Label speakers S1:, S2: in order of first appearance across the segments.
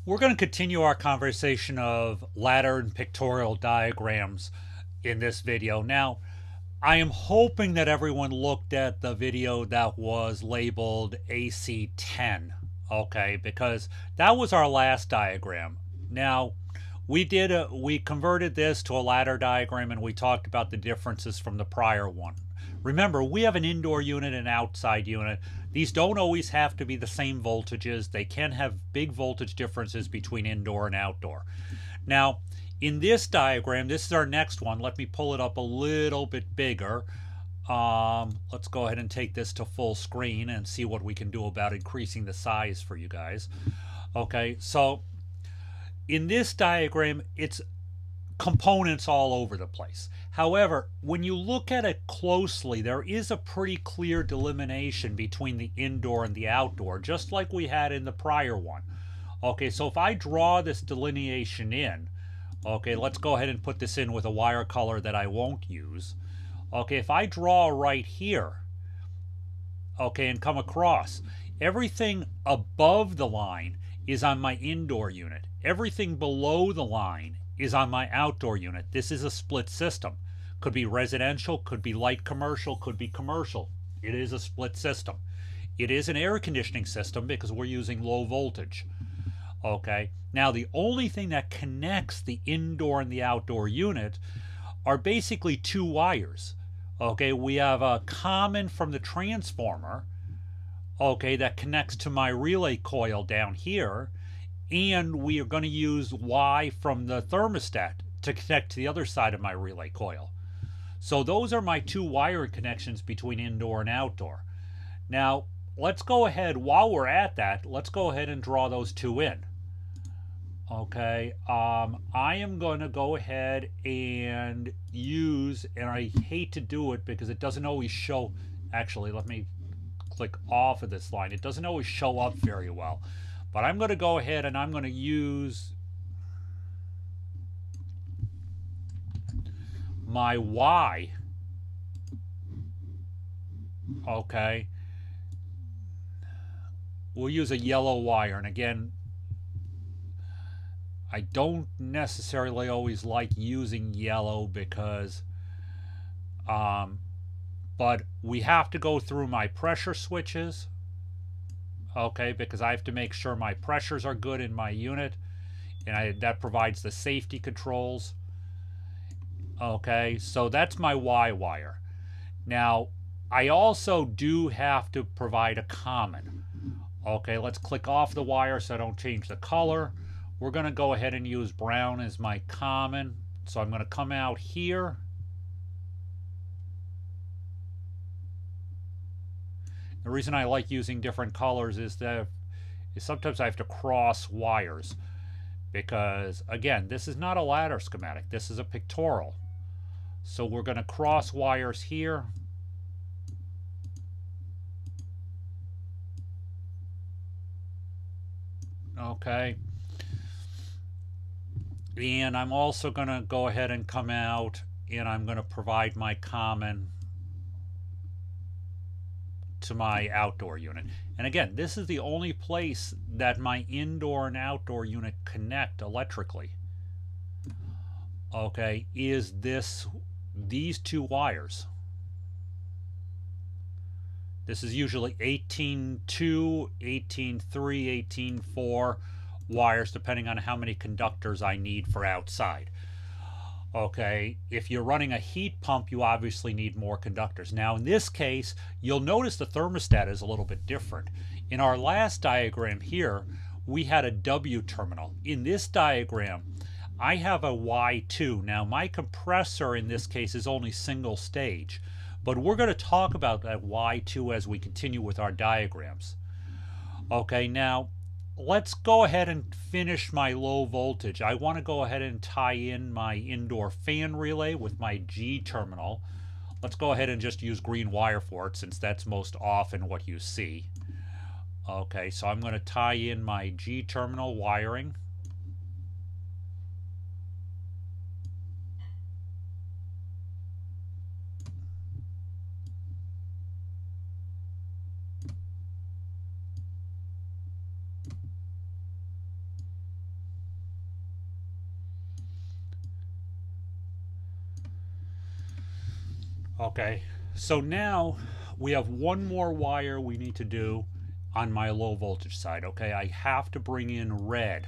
S1: We're going to continue our conversation of ladder and pictorial diagrams in this video. Now, I am hoping that everyone looked at the video that was labeled AC10, okay, because that was our last diagram. Now, we converted this to a ladder diagram and we talked about the differences from the prior one. Remember, we have an indoor unit and outside unit. These don't always have to be the same voltages. They can have big voltage differences between indoor and outdoor. Now, in this diagram, this is our next one. Let me pull it up a little bit bigger. Let's go ahead and take this to full screen and see what we can do about increasing the size for you guys. Okay, so in this diagram, it's components all over the place. However, when you look at it closely, there is a pretty clear delimitation between the indoor and the outdoor, just like we had in the prior one. Okay, so if I draw this delineation in, okay, let's go ahead and put this in with a wire color that I won't use. Okay, if I draw right here, okay, and come across, everything above the line is on my indoor unit. Everything below the line is on my outdoor unit. This is a split system. Could be residential, could be light commercial, could be commercial. It is a split system. It is an air conditioning system because we're using low voltage. Okay, now the only thing that connects the indoor and the outdoor unit are basically two wires. Okay, we have a common from the transformer, okay, that connects to my relay coil down here, and we are going to use Y from the thermostat to connect to the other side of my relay coil. So those are my two wiring connections between indoor and outdoor. Now, let's go ahead, while we're at that, let's go ahead and draw those two in. Okay, I am going to go ahead and use, and I hate to do it because it doesn't always show, actually, let me click off of this line. It doesn't always show up very well. But I'm going to go ahead and I'm going to use my Y. Okay. We'll use a yellow wire. And again, I don't necessarily always like using yellow because, but we have to go through my pressure switches. Okay, because I have to make sure my pressures are good in my unit, and that provides the safety controls. Okay, so that's my Y wire. Now, I also do have to provide a common. Okay, let's click off the wire so I don't change the color. We're going to go ahead and use brown as my common. So I'm going to come out here. The reason I like using different colors is that sometimes I have to cross wires because, again, this is not a ladder schematic. This is a pictorial. So we're going to cross wires here. Okay. And I'm also going to go ahead and come out and I'm going to provide my common to my outdoor unit. And again, this is the only place that my indoor and outdoor unit connect electrically. Okay, is these two wires. This is usually 18.2, 18.3, 18.4 wires, depending on how many conductors I need for outside. Okay, if you're running a heat pump, you obviously need more conductors. Now, in this case, you'll notice the thermostat is a little bit different. In our last diagram here, we had a W terminal. In this diagram, I have a Y2. Now, my compressor in this case is only single stage, but we're going to talk about that Y2 as we continue with our diagrams. Okay, now, let's go ahead and finish my low voltage. I want to go ahead and tie in my indoor fan relay with my G terminal. Let's go ahead and just use green wire for it since that's most often what you see. Okay, so I'm going to tie in my G terminal wiring. Okay, so now we have one more wire we need to do on my low voltage side. Okay, I have to bring in red.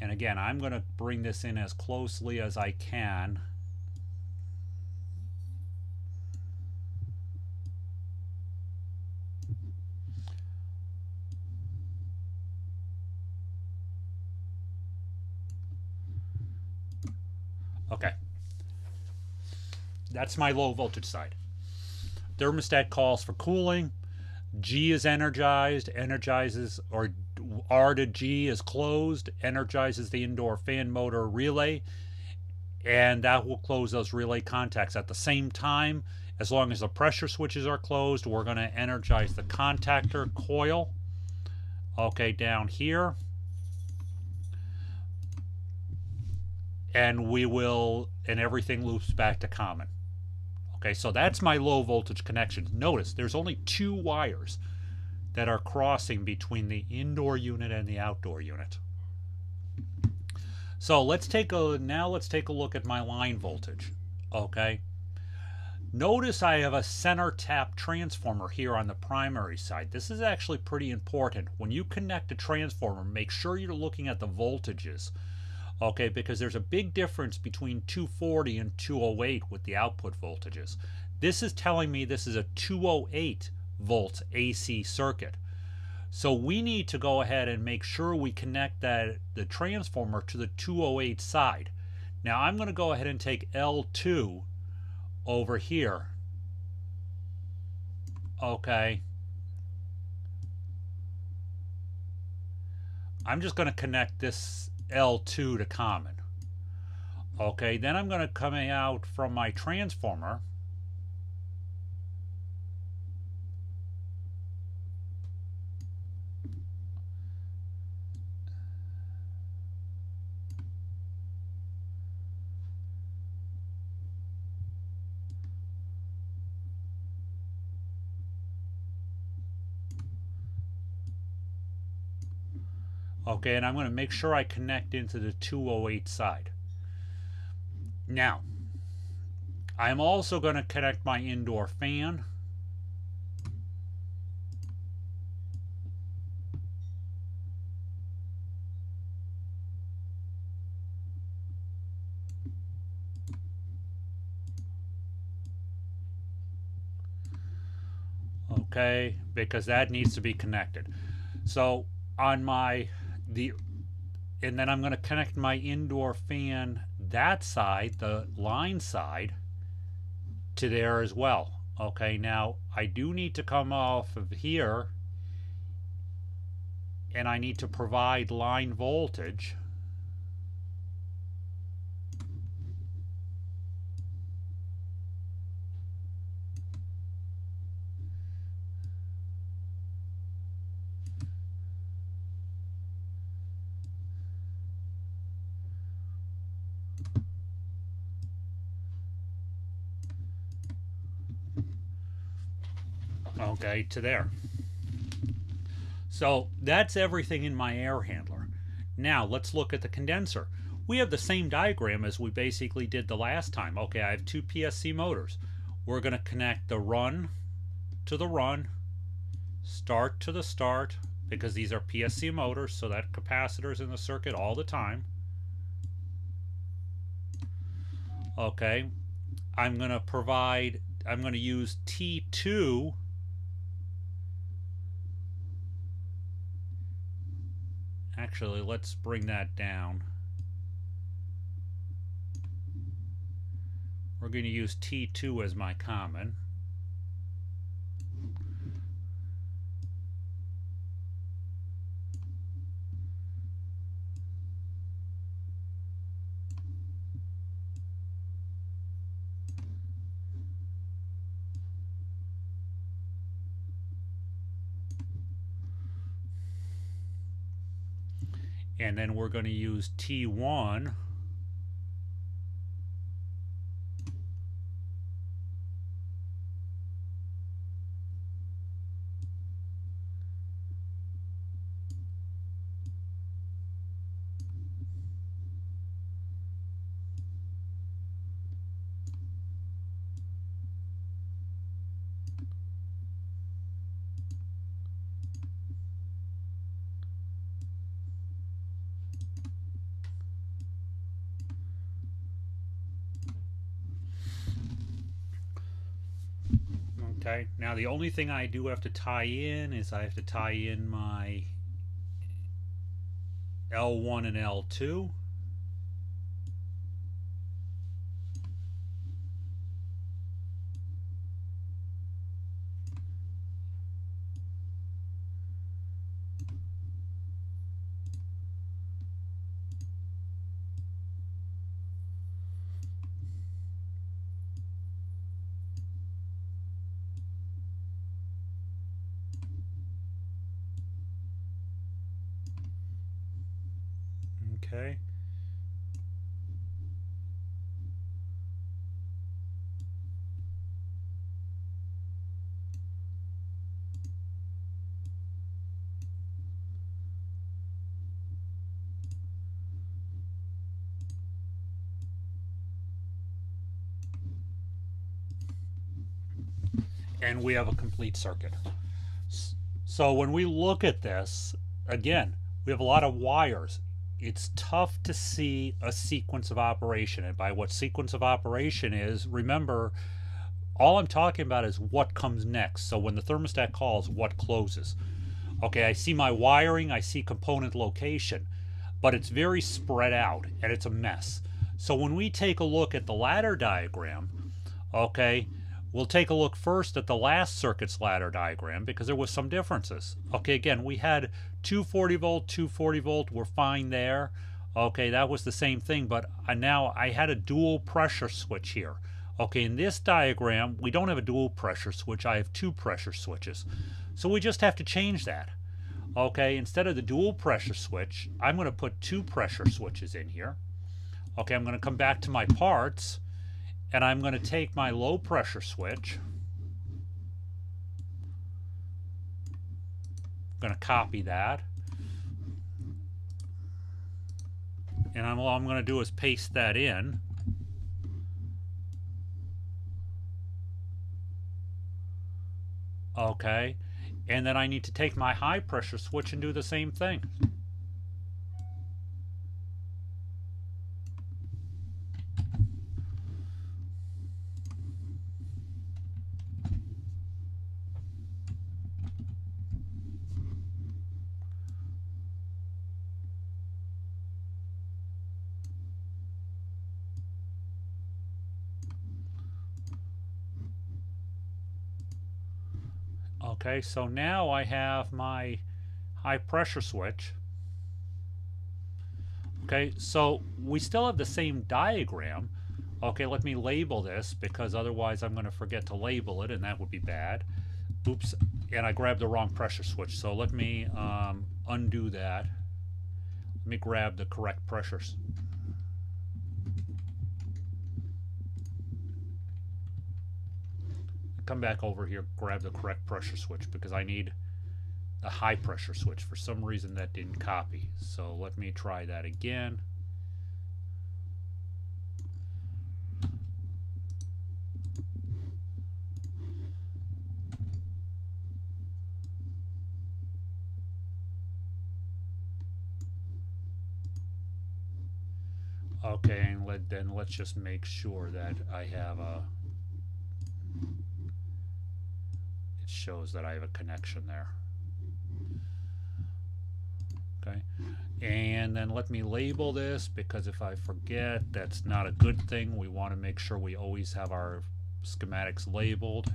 S1: And again, I'm going to bring this in as closely as I can. Okay, that's my low voltage side. Thermostat calls for cooling. G is energized, energizes, or R to G is closed, energizes the indoor fan motor relay, and that will close those relay contacts. At the same time, as long as the pressure switches are closed, we're going to energize the contactor coil. Okay, down here. And everything loops back to common. Okay, so that's my low voltage connection. Notice there's only 2 wires that are crossing between the indoor unit and the outdoor unit. So let's take a look at my line voltage. Okay. Notice I have a center tap transformer here on the primary side. This is actually pretty important. When you connect a transformer, make sure you're looking at the voltages. Okay, because there's a big difference between 240 and 208 with the output voltages. This is telling me this is a 208 volt AC circuit. So we need to go ahead and make sure we connect the transformer to the 208 side. Now I'm going to go ahead and take L2 over here. Okay. I'm just going to connect this L2 to common. Okay, then I'm going to come out from my transformer. Okay, and I'm going to make sure I connect into the 208 side. Now, I'm also going to connect my indoor fan. Okay, because that needs to be connected. So on and then I'm going to connect my indoor fan, that side, the line side, to there as well. Okay, now I do need to come off of here and I need to provide line voltage. Okay, to there. So that's everything in my air handler. Now let's look at the condenser. We have the same diagram as we basically did the last time. Okay, I have 2 PSC motors. We're going to connect the run to the run, start to the start, because these are PSC motors, so that capacitor's in the circuit all the time. Okay, I'm going to use T2 Actually, let's bring that down. We're going to use T2 as my common. And then we're going to use T1 Okay, now the only thing I do have to tie in is I have to tie in my L1 and L2. Okay. And we have a complete circuit. So when we look at this, again, we have a lot of wires. It's tough to see a sequence of operation. And by what sequence of operation is, remember, all I'm talking about is what comes next. So when the thermostat calls, what closes. Okay, I see my wiring, I see component location, but it's very spread out and it's a mess. So when we take a look at the ladder diagram, okay, we'll take a look first at the last circuit's ladder diagram because there was some differences. Okay, again, we had 240 volt, 240 volt, we're fine there. Okay, that was the same thing, but now I had a dual pressure switch here. Okay, in this diagram, we don't have a dual pressure switch, I have two pressure switches. So we just have to change that. Okay, instead of the dual pressure switch, I'm going to put two pressure switches in here. Okay, I'm going to come back to my parts, and I'm going to take my low pressure switch. I'm going to copy that. And all I'm going to do is paste that in. Okay, and then I need to take my high pressure switch and do the same thing. Okay, so now I have my high pressure switch. Okay, so we still have the same diagram. Okay, let me label this because otherwise I'm going to forget to label it and that would be bad. Oops, and I grabbed the wrong pressure switch. So let me undo that. Let me grab the correct pressures. Come back over here, grab the correct pressure switch because I need a high pressure switch. For some reason that didn't copy. So let me try that again. Okay, and then let's just make sure that I have a... It shows that I have a connection there. Okay, and then let me label this because if I forget, that's not a good thing. We want to make sure we always have our schematics labeled.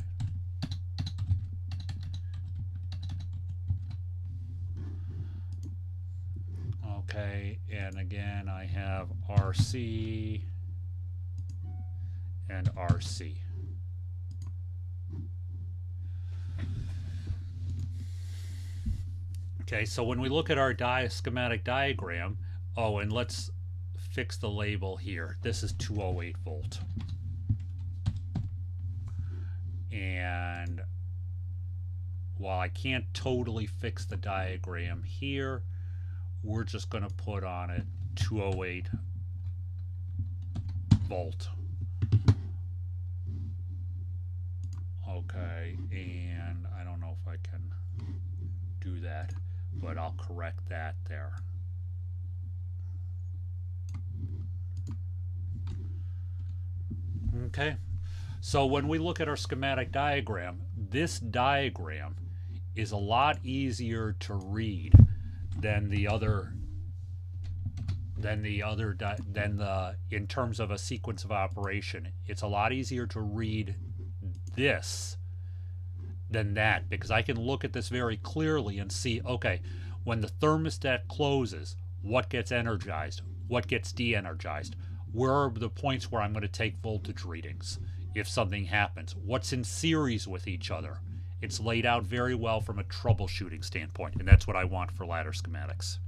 S1: Okay, and again I have RC and RC. Okay, so when we look at our schematic diagram, oh, and let's fix the label here. This is 208 volt. And while I can't totally fix the diagram here, we're just going to put on it 208 volt. Okay, and I don't know if I can do that, but I'll correct that there. Okay, So when we look at our schematic diagram, this diagram is a lot easier to read than in terms of a sequence of operation. It's a lot easier to read this than that, because I can look at this very clearly and see, okay, when the thermostat closes, what gets energized, what gets de-energized, where are the points where I'm going to take voltage readings if something happens, what's in series with each other. It's laid out very well from a troubleshooting standpoint, and that's what I want for ladder schematics.